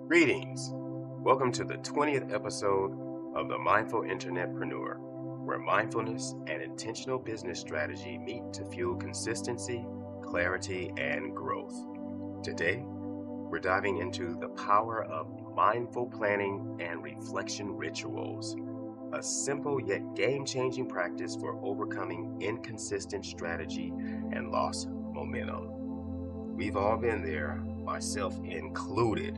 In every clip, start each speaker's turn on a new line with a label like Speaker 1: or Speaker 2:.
Speaker 1: Greetings. Welcome to the 20th episode of the Mindful Internetpreneur, where mindfulness and intentional business strategy meet to fuel consistency, clarity, and growth. Today, we're diving into the power of mindful planning and reflection rituals, a simple yet game-changing practice for overcoming inconsistent strategy and lost momentum. We've all been there, myself included.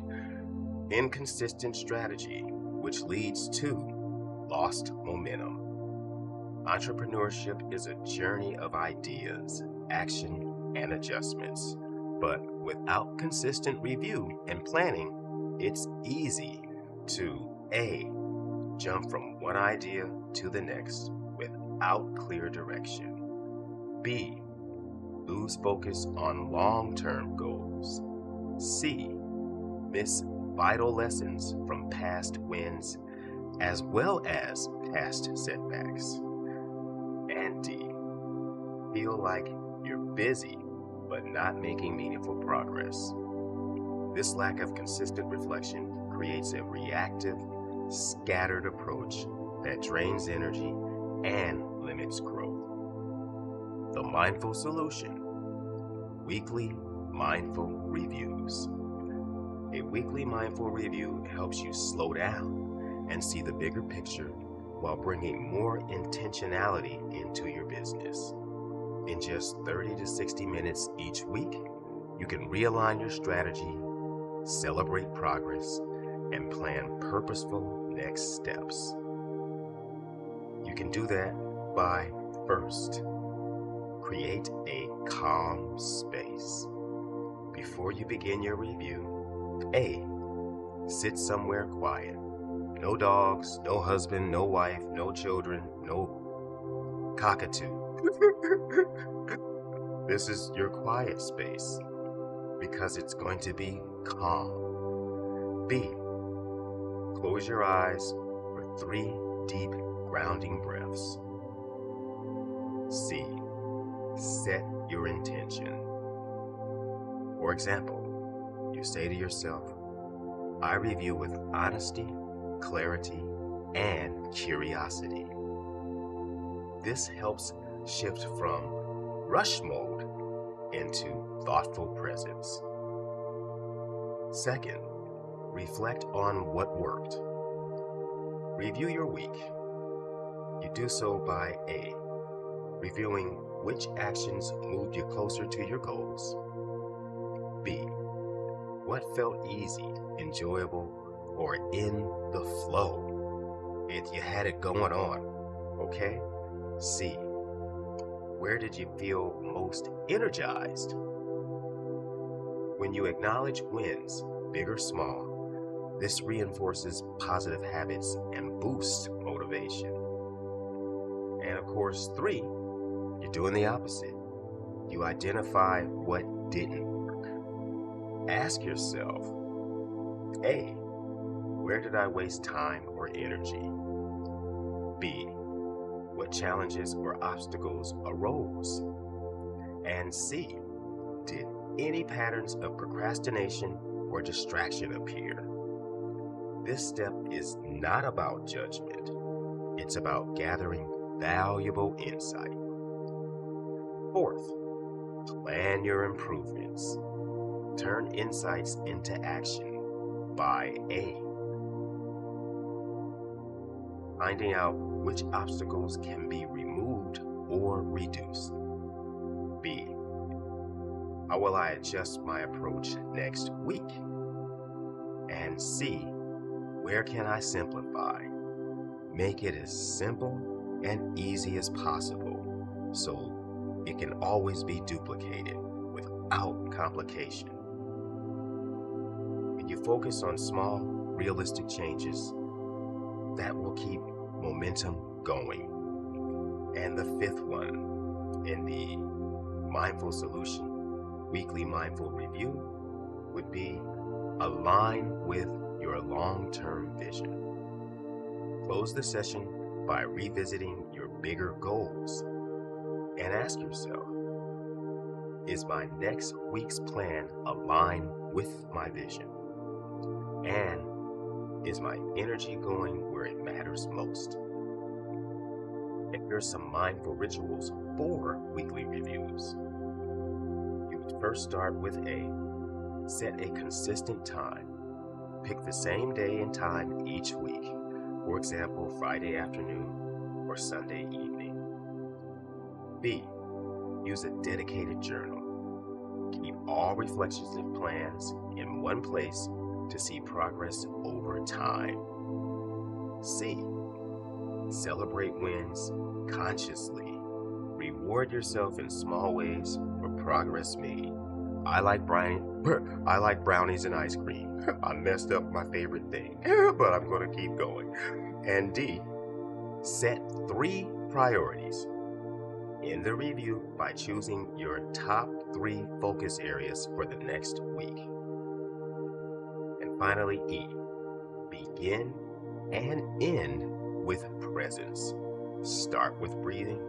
Speaker 1: Inconsistent strategy, which leads to lost momentum. Entrepreneurship is a journey of ideas, action, and adjustments. But without consistent review and planning, it's easy to A, jump from one idea to the next without clear direction. B, lose focus on long-term goals. C, miss vital lessons from past wins as well as past setbacks. And D, feel like you're busy but not making meaningful progress. This lack of consistent reflection creates a reactive, scattered approach that drains energy and limits growth. The Mindful Solution: Weekly Mindful Reviews. A weekly mindful review helps you slow down and see the bigger picture while bringing more intentionality into your business. In just 30 to 60 minutes each week, you can realign your strategy, celebrate progress, and plan purposeful next steps. You can do that by, first, create a calm space. Before you begin your review, A, sit somewhere quiet. No dogs, no husband, no wife, no children, no cockatoo. This is your quiet space because it's going to be calm. B, close your eyes for 3 deep grounding breaths. C, set your intention. For example, you say to yourself, I review with honesty, clarity, and curiosity. This helps shift from rush mode into thoughtful presence. Second, reflect on what worked. Review your week. You do so by A, reviewing which actions moved you closer to your goals. B, what felt easy, enjoyable, or in the flow? If you had it going on, okay? C, where did you feel most energized? When you acknowledge wins, big or small, this reinforces positive habits and boosts motivation. And of course, 3, you're doing the opposite. You identify what didn't work. Ask yourself, A, where did I waste time or energy? B, what challenges or obstacles arose? And C, did any patterns of procrastination or distraction appear? This step is not about judgment. It's about gathering valuable insight. Fourth, plan your improvements. Turn insights into action by A, finding out which obstacles can be removed or reduced. B, how will I adjust my approach next week? And C, where can I simplify? Make it as simple and easy as possible so it can always be duplicated without complication. When you focus on small, realistic changes, that will keep momentum going. And the 5th one in the Mindful Solution Weekly Mindful Review would be align with your long-term vision. Close the session by revisiting your bigger goals and ask yourself, is my next week's plan aligned with my vision? And is my energy going where it matters most? And here's some mindful rituals for weekly reviews. You would first start with set a consistent time. Pick the same day and time each week. For example, Friday afternoon or Sunday evening. B, use a dedicated journal. Keep all reflections and plans in one place to see progress over time. C, celebrate wins consciously. Reward yourself in small ways for progress made. I like brownies and ice cream. I messed up my favorite thing, but I'm going to keep going. And D, set 3 priorities. End the review by choosing your top 3 focus areas for the next week. And finally, E, begin and end with presence. Start with breathing,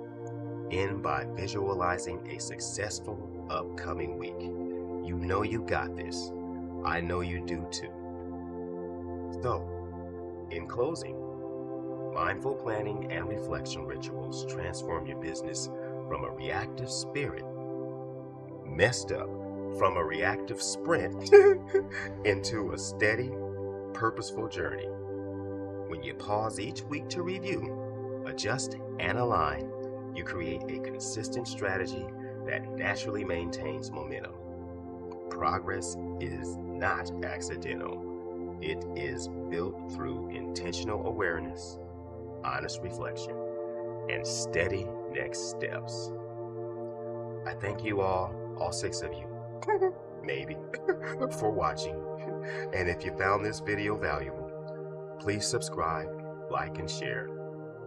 Speaker 1: end by visualizing a successful upcoming week. You know you got this. I know you do too. So, in closing, mindful planning and reflection rituals transform your business from a reactive spirit, messed up, from a reactive sprint into a steady, purposeful journey. When you pause each week to review, adjust, and align, you create a consistent strategy that naturally maintains momentum. Progress is not accidental. It is built through intentional awareness, honest reflection, and steady next steps. I thank you all 6 of you, maybe, for watching. And if you found this video valuable, please subscribe, like, and share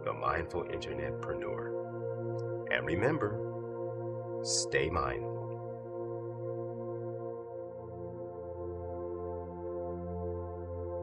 Speaker 1: The Mindful Internetpreneur. And remember, stay mindful.